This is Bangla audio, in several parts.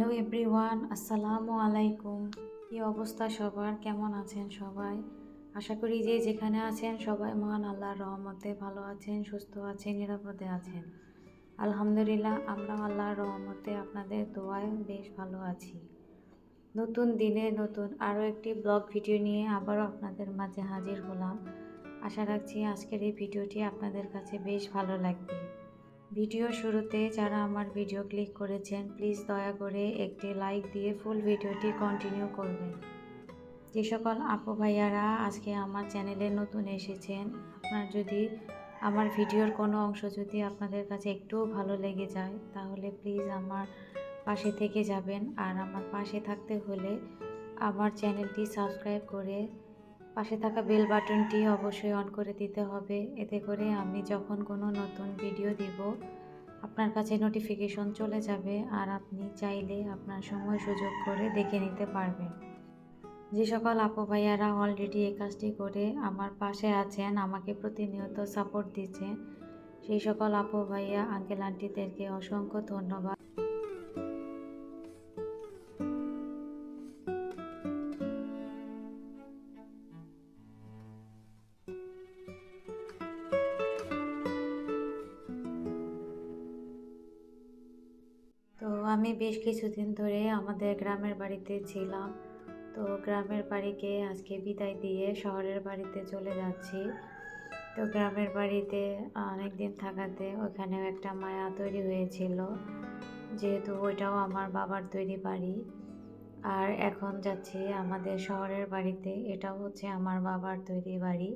হ্যালো এভরিওয়ান, আসসালামু আলাইকুম। কি অবস্থা সবার? কেমন আছেন সবাই? আশা করি যে যেখানে আছেন সবাই মহান আল্লাহর রহমতে ভালো আছেন, সুস্থ আছেন, নিরাপদে আছেন। আলহামদুলিল্লাহ, আমরাও আল্লাহর রহমতে আপনাদের দোয়ায় বেশ ভালো আছি। নতুন দিনে নতুন আরও একটি ব্লগ ভিডিও নিয়ে আবারও আপনাদের মাঝে হাজির হলাম। আশা রাখছি আজকের এই ভিডিওটি আপনাদের কাছে বেশ ভালো লাগবে। ভিডিও শুরুতে যারা আমার ভিডিও ক্লিক করেছেন, প্লিজ দয়া করে একটি লাইক দিয়ে ফুল ভিডিওটি কন্টিনিউ করবেন। যে সকল আপু ভাইয়ারা আজকে আমার চ্যানেলে নতুন এসেছেন, আপনার যদি আমার ভিডিওর কোনো অংশ যদি আপনাদের কাছে একটুও ভালো লেগে যায়, তাহলে প্লিজ আমার পাশে থেকে যাবেন। আর আমার পাশে থাকতে হলে আমার চ্যানেলটি সাবস্ক্রাইব করে পাশে থাকা বেল বাটনটি অবশ্যই অন করে দিতে হবে। এতে করে আমি যখন কোনো নতুন ভিডিও দিব আপনার কাছে নোটিফিকেশন চলে যাবে আর আপনি চাইলে আপনার সময় সুযোগ করে দেখে নিতে পারবেন। যে সকল আপু ভাইয়ারা অলরেডি এই কাজটি করে আমার পাশে আছেন, আমাকে প্রতিনিয়ত সাপোর্ট দিচ্ছেন, সেই সকল আপু ভাইয়া আঙ্কেল আন্টিদেরকে অসংখ্য ধন্যবাদ। তো আমি বেশ কিছুদিন ধরে আমাদের গ্রামের বাড়িতে ছিলাম। তো গ্রামের বাড়িকে আজকে বিদায় দিয়ে শহরের বাড়িতে চলে যাচ্ছি। তো গ্রামের বাড়িতে অনেক দিন থাকাতে ওখানেও একটা মায়া তৈরি হয়েছিল, যেহেতু ওইটাও আমার বাবার তৈরি বাড়ি। আর এখন যাচ্ছি আমাদের শহরের বাড়িতে, এটাও হচ্ছে আমার বাবার তৈরি বাড়ি।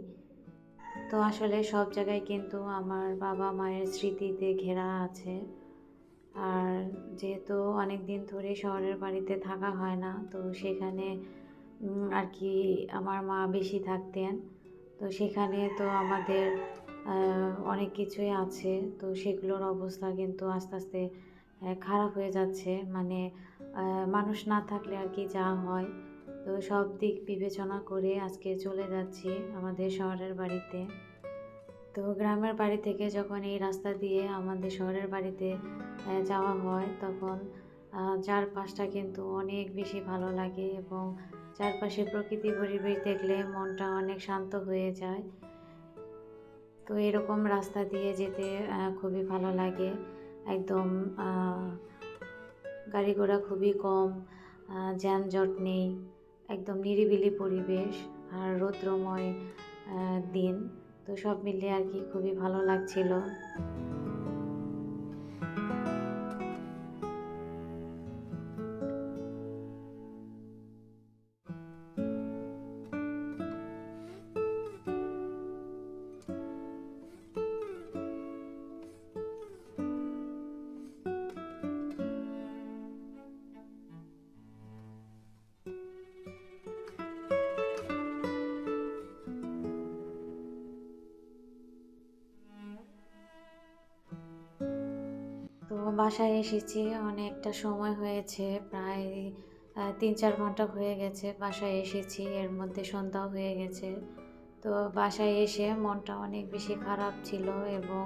তো আসলে সব জায়গায় কিন্তু আমার বাবা মায়ের স্মৃতিতে ঘেরা আছে। আর যেহেতু অনেক দিন ধরে শহরের বাড়িতে থাকা হয় না, তো সেখানে আর কি আমার মা বেশি থাকতেন। তো সেখানে তো আমাদের অনেক কিছুই আছে, তো সেগুলোর অবস্থা কিন্তু আস্তে আস্তে খারাপ হয়ে যাচ্ছে। মানে মানুষ না থাকলে আর কি যা হয়, তো সব দিক বিবেচনা করে আজকে চলে যাচ্ছি আমাদের শহরের বাড়িতে। তো গ্রামের বাড়ি থেকে যখন এই রাস্তা দিয়ে আমাদের শহরের বাড়িতে যাওয়া হয়, তখন চারপাশটা কিন্তু অনেক বেশি ভালো লাগে এবং চারপাশে প্রকৃতি পরিবেশ দেখলে মনটা অনেক শান্ত হয়ে যায়। তো এরকম রাস্তা দিয়ে যেতে খুবই ভালো লাগে। একদম গাড়ি ঘোড়া খুবই কম, যানজট নেই, একদম নিরিবিলি পরিবেশ আর রৌদ্রময় দিন। তো সব মিলিয়ে আর কি খুবই ভালো লাগছিল। তো বাসায় এসেছি, অনেকটা সময় হয়েছে, প্রায় ৩-৪ ঘন্টা হয়ে গেছে বাসায় এসেছি, এর মধ্যে সন্ধ্যাও হয়ে গেছে। তো বাসায় এসে মনটা অনেক বেশি খারাপ ছিল এবং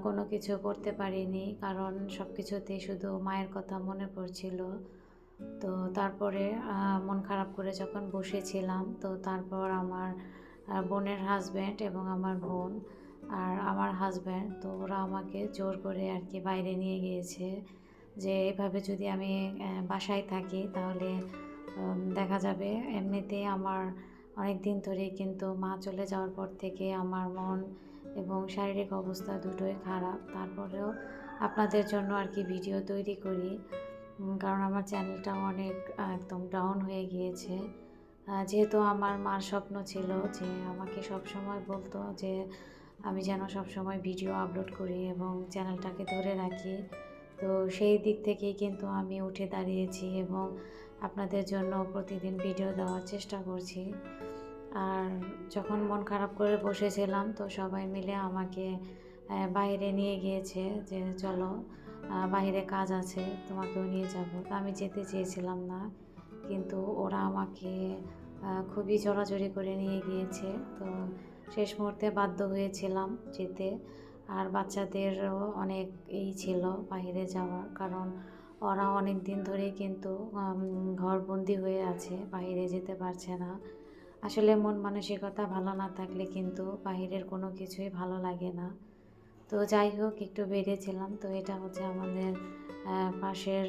কোনো কিছু করতে পারিনি, কারণ সব কিছুতেই শুধু মায়ের কথা মনে পড়ছিল। তো তারপরে মন খারাপ করে যখন বসেছিলাম, তো তারপর আমার বোনের হাজব্যান্ড এবং আমার বোন আর আমার হাজব্যান্ড, তো ওরা আমাকে জোর করে আর কি বাইরে নিয়ে গিয়েছে, যে এভাবে যদি আমি বাসায় থাকি তাহলে দেখা যাবে এমনিতেই আমার অনেক দিন ধরেই কিন্তু মা চলে যাওয়ার পর থেকে আমার মন এবং শারীরিক অবস্থা দুটোই খারাপ। তারপরেও আপনাদের জন্য আর কি ভিডিও তৈরি করি, কারণ আমার চ্যানেলটা অনেক একদম ডাউন হয়ে গিয়েছে। যেহেতু আমার মার স্বপ্ন ছিল যে আমাকে সবসময় বলতো যে আমি যেন সবসময় ভিডিও আপলোড করি এবং চ্যানেলটাকে ধরে রাখি। তো সেই দিক থেকেই কিন্তু আমি উঠে দাঁড়িয়েছি এবং আপনাদের জন্য প্রতিদিন ভিডিও দেওয়ার চেষ্টা করছি। আর যখন মন খারাপ করে বসেছিলাম, তো সবাই মিলে আমাকে বাইরে নিয়ে গিয়েছে যে চলো বাইরে কাজ আছে, তোমাকেও নিয়ে যাব। তো আমি যেতে চেয়েছিলাম না, কিন্তু ওরা আমাকে খুবই জোরাজুরি করে নিয়ে গিয়েছে। তো শেষ মুহূর্তে বাধ্য হয়েছিলাম যেতে। আর বাচ্চাদেরও অনেক ছিল বাইরে যাওয়ার, কারণ ওরা অনেক দিন ধরেই কিন্তু ঘরবন্দি হয়ে আছে, বাইরে যেতে পারছে না। আসলে মন মানসিকতা ভালো না থাকলে কিন্তু বাহিরের কোনো কিছুই ভালো লাগে না। তো যাই হোক, একটু বেরিয়েছিলাম। তো এটা হচ্ছে আমাদের পাশের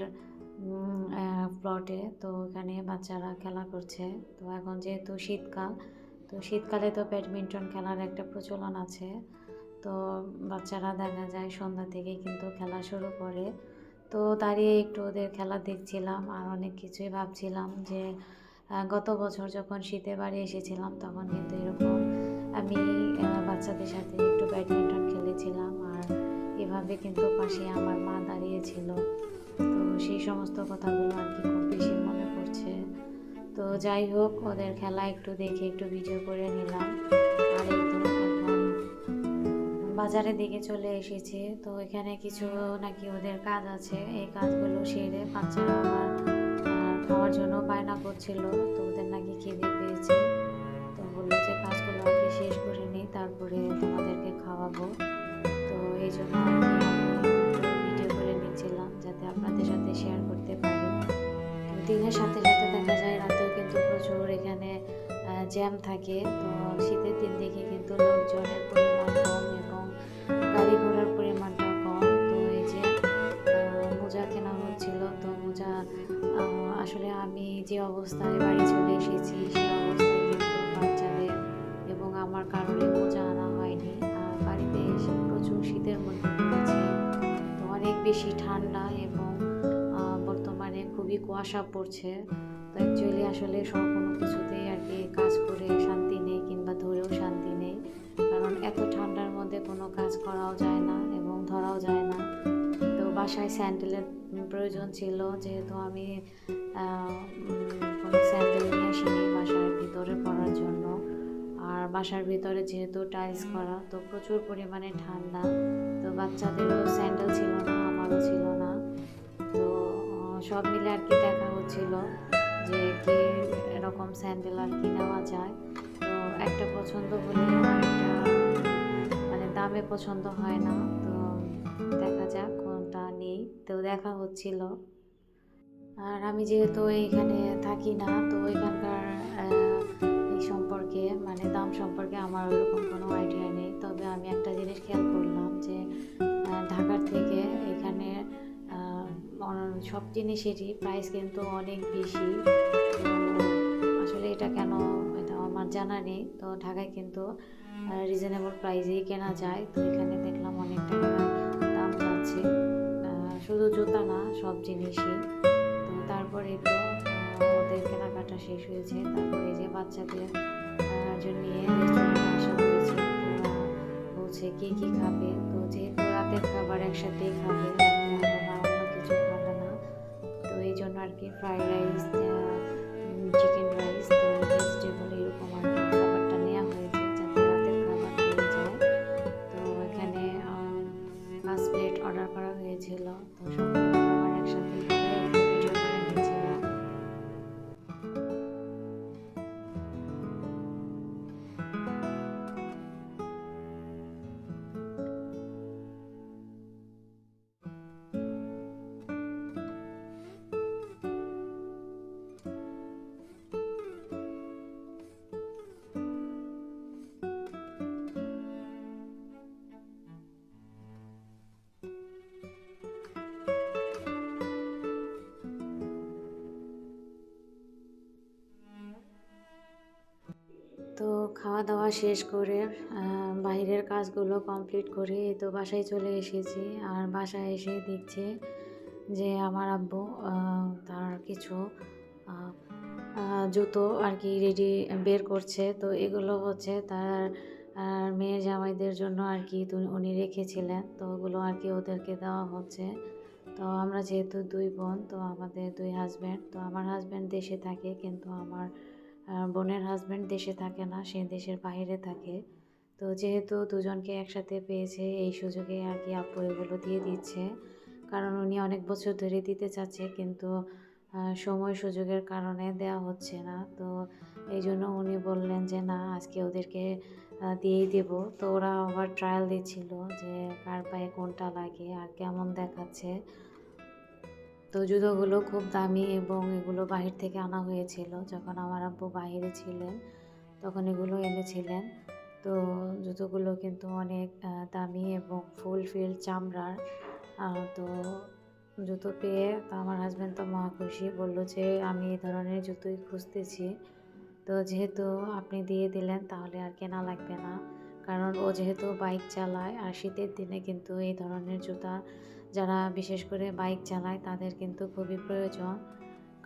প্লটে। তো ওখানে বাচ্চারা খেলা করছে। তো এখন যেহেতু শীতকাল, তো শীতকালে তো ব্যাডমিন্টন খেলার একটা প্রচলন আছে। তো বাচ্চারা দেখা যায় সন্ধ্যা থেকেই কিন্তু খেলা শুরু করে। তো দাঁড়িয়ে একটু ওদের খেলা দেখছিলাম আর অনেক কিছুই ভাবছিলাম যে গত বছর যখন শীতে বাড়ি এসেছিলাম তখন কিন্তু এরকম আমি বাচ্চাদের সাথে একটু ব্যাডমিন্টন খেলেছিলাম, আর এভাবে কিন্তু পাশে আমার মা দাঁড়িয়েছিল। তো সেই সমস্ত কথাগুলো আর কি খুব বেশি মনে পড়ছে। তো যাই হোক, ওদের খেলা একটু দেখে একটু ভিডিও করে নিলাম। আর এই তো এখন বাজারের দিকে চলে এসেছি। তো এখানে কিছু নাকি ওদের কাজ আছে, এই কাজগুলো সেরে বাচ্চারা আবার খাওয়ার জন্য বায়না করছিল। তো ওদের নাকি খিদে পেয়েছে। তো বললো যে কাজগুলো আগে শেষ করে নিই, তারপরে তোমাদেরকে খাওয়াবো। তো এই জন্য আর কি আমি একটু ভিডিও করে নিচ্ছিলাম যাতে আপনাদের সাথে শেয়ার করতে পারি। তো দিনের সাথে সাথে দেখা যায় রাতেও কিন্তু প্রচুর এখানে জ্যাম থাকে। তো শীতের দিন দেখে কিন্তু লোকজনের পরিমাণ কম এবং গাড়ি ঘোড়ার পরিমাণটা কম। তো এই যে মোজা কেনা হচ্ছিল। তো মোজা আসলে আমি যে অবস্থায় বাড়ি চলে এসেছি সেই অবস্থায় কিন্তু বাচ্চাদের এবং আমার কারোরই মোজা আনা হয়নি। আর বাড়িতে এসে প্রচুর শীতের মধ্যে পড়েছি। তো অনেক বেশি ঠান্ডা এবং বর্তমানে খুবই কুয়াশা পড়ছে। তো অ্যাকচুয়ালি আসলে সব কোনো কিছুতেই আর কি কাজ করে শান্তি নেই, কিংবা ধরেও শান্তি নেই। কারণ এত ঠান্ডার মধ্যে কোনো কাজ করাও যায় না এবং ধরাও যায় না। তো বাসায় স্যান্ডেলের প্রয়োজন ছিল, যেহেতু আমি কোনো স্যান্ডেল নিয়ে আসিনি বাসার ভিতরে পরার জন্য। আর বাসার ভিতরে যেহেতু টাইলস করা, তো প্রচুর পরিমাণে ঠান্ডা। তো বাচ্চাদেরও স্যান্ডেল ছিল না, আমারও ছিল না। তো সব মিলে আর কি দেখা হচ্ছিল যে কি এরকম স্যান্ডেল আর কি নেওয়া যায়। তো একটা পছন্দ হলে আরেকটা মানে দামে পছন্দ হয় না। তো দেখা যাক কোনটা নেই। তো দেখা হচ্ছিল। আর আমি যেহেতু এইখানে থাকি না, তো এখানকার এই সম্পর্কে মানে দাম সম্পর্কে আমার ওরকম কোনো আইডিয়া নেই। তবে আমি একটা জিনিস খেয়াল করলাম যে ঢাকার থেকে এখানে সব জিনিসেরই প্রাইস কিন্তু অনেক বেশি। তো আসলে এটা কেন, এটা আমার জানা নেই। তো ঢাকায় কিন্তু রিজনেবল প্রাইসেই কেনা যায়। তো এখানে দেখলাম অনেক টাকা দাম যাচ্ছে, শুধু জুতা না, সব জিনিসই। তো তারপরে তো ওদের কেনাকাটা শেষ হয়েছে। তারপরে যে বাচ্চাদের জন্য রেস্টুরেন্টে আসা হয়েছে। ওরা বলছে কে কী খাবে। তো যেহেতু রাতের খাবার একসাথেই খাবে, রাতে আর অন্য কিছু খাবে না। তো এই জন্য আর কি ফ্রাইড রাইস, চিকেন রাইস, তো ভেজিটেবল এরকম আর কি খাবারটা নেওয়া হয়েছে যাতে রাতের খাবার হয়ে যায়। তো এখানে 5 প্লেট অর্ডার করা হয়েছিল। তো সবগুলো খাবার একসাথে করে একটু ভিডিও করে নিয়েছিলাম। তো খাওয়া দাওয়া শেষ করে বাইরের কাজগুলো কমপ্লিট করে এই তো বাসায় চলে এসেছি। আর বাসায় এসে দেখছি যে আমার আব্বু তার কিছু আহ, জুতো আর কি রেডি বের করছে। তো এগুলো হচ্ছে তার মেয়ের জামাইদের জন্য আর কি উনি রেখেছিলেন। তো ওগুলো আর কি ওদেরকে দেওয়া হচ্ছে। তো আমরা যেহেতু 2 বোন, তো আমাদের 2 হাজব্যান্ড। তো আমার হাজব্যান্ড দেশে থাকে, কিন্তু আমার বোনের হাজব্যান্ড দেশে থাকে না, সে দেশের বাইরে থাকে। তো যেহেতু দুজনকে একসাথে পেয়েছে, এই সুযোগে আর কি আপু এগুলো দিয়ে দিচ্ছে। কারণ উনি অনেক বছর ধরে দিতে চাচ্ছে, কিন্তু সময় সুযোগের কারণে দেওয়া হচ্ছে না। তো এই জন্য উনি বললেন যে না, আজকে ওদেরকে দিয়েই দেব। তো ওরা আবার ট্রায়াল দিচ্ছিল যে কার পায়ে কোনটা লাগে আর কেমন দেখাচ্ছে। তো জুতোগুলো খুব দামি এবং এগুলো বাহির থেকে আনা হয়েছিল। যখন আমার আব্বু বাহিরে ছিলেন তখন এগুলো এনেছিলেন। তো জুতোগুলো কিন্তু অনেক দামি এবং ফুলফিল চামড়ার। তো জুতো পেয়ে তো আমার হাসব্যান্ড তো মহা খুশি, বলল যে আমি এই ধরনের জুতোই খুঁজতেছি। তো যেহেতু আপনি দিয়ে দিলেন তাহলে আর কেনা লাগবে না, কারণ ও যেহেতু বাইক চালায় আর শীতের দিনে কিন্তু এই ধরনের জুতা যারা বিশেষ করে বাইক চালায় তাদের কিন্তু খুবই প্রয়োজন।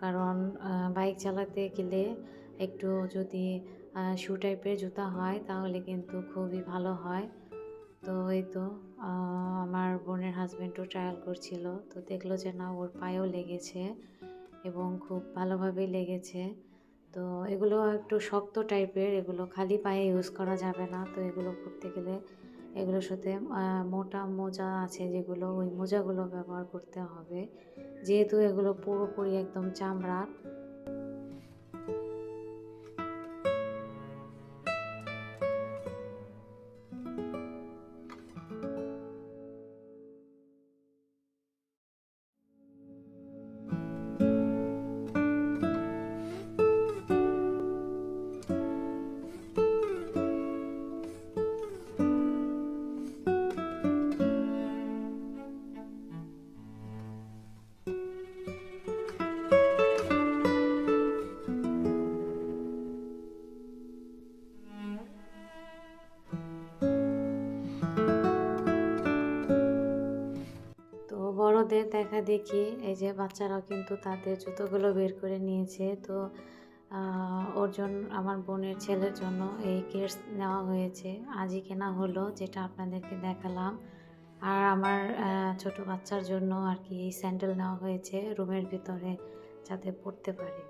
কারণ বাইক চালাতে গেলে একটু যদি শু টাইপের জুতা হয় তাহলে কিন্তু খুবই ভালো হয়। তো এই তো আমার বোনের হাজব্যান্ডও ট্রায়াল করছিল, তো দেখলো যে না ওর পায়েও লেগেছে এবং খুব ভালোভাবেই লেগেছে। তো এগুলো একটু শক্ত টাইপের, এগুলো খালি পায়ে ইউজ করা যাবে না। তো এগুলো করতে গেলে এগুলোর সাথে মোটা মোজা আছে যেগুলো, ওই মোজাগুলো ব্যবহার করতে হবে, যেহেতু এগুলো পুরোপুরি একদম চামড়ার। তো বড়দের দেখা দেখি এই যে বাচ্চারাও কিন্তু তাদের জুতোগুলো বের করে নিয়েছে। তো ওর জন্য, আমার বোনের ছেলের জন্য এই কেডস নেওয়া হয়েছে, আজই কেনা হলো, যেটা আপনাদেরকে দেখালাম। আর আমার ছোট বাচ্চার জন্য আর কি স্যান্ডেল নেওয়া হয়েছে রুমের ভিতরে যাতে পড়তে পারে।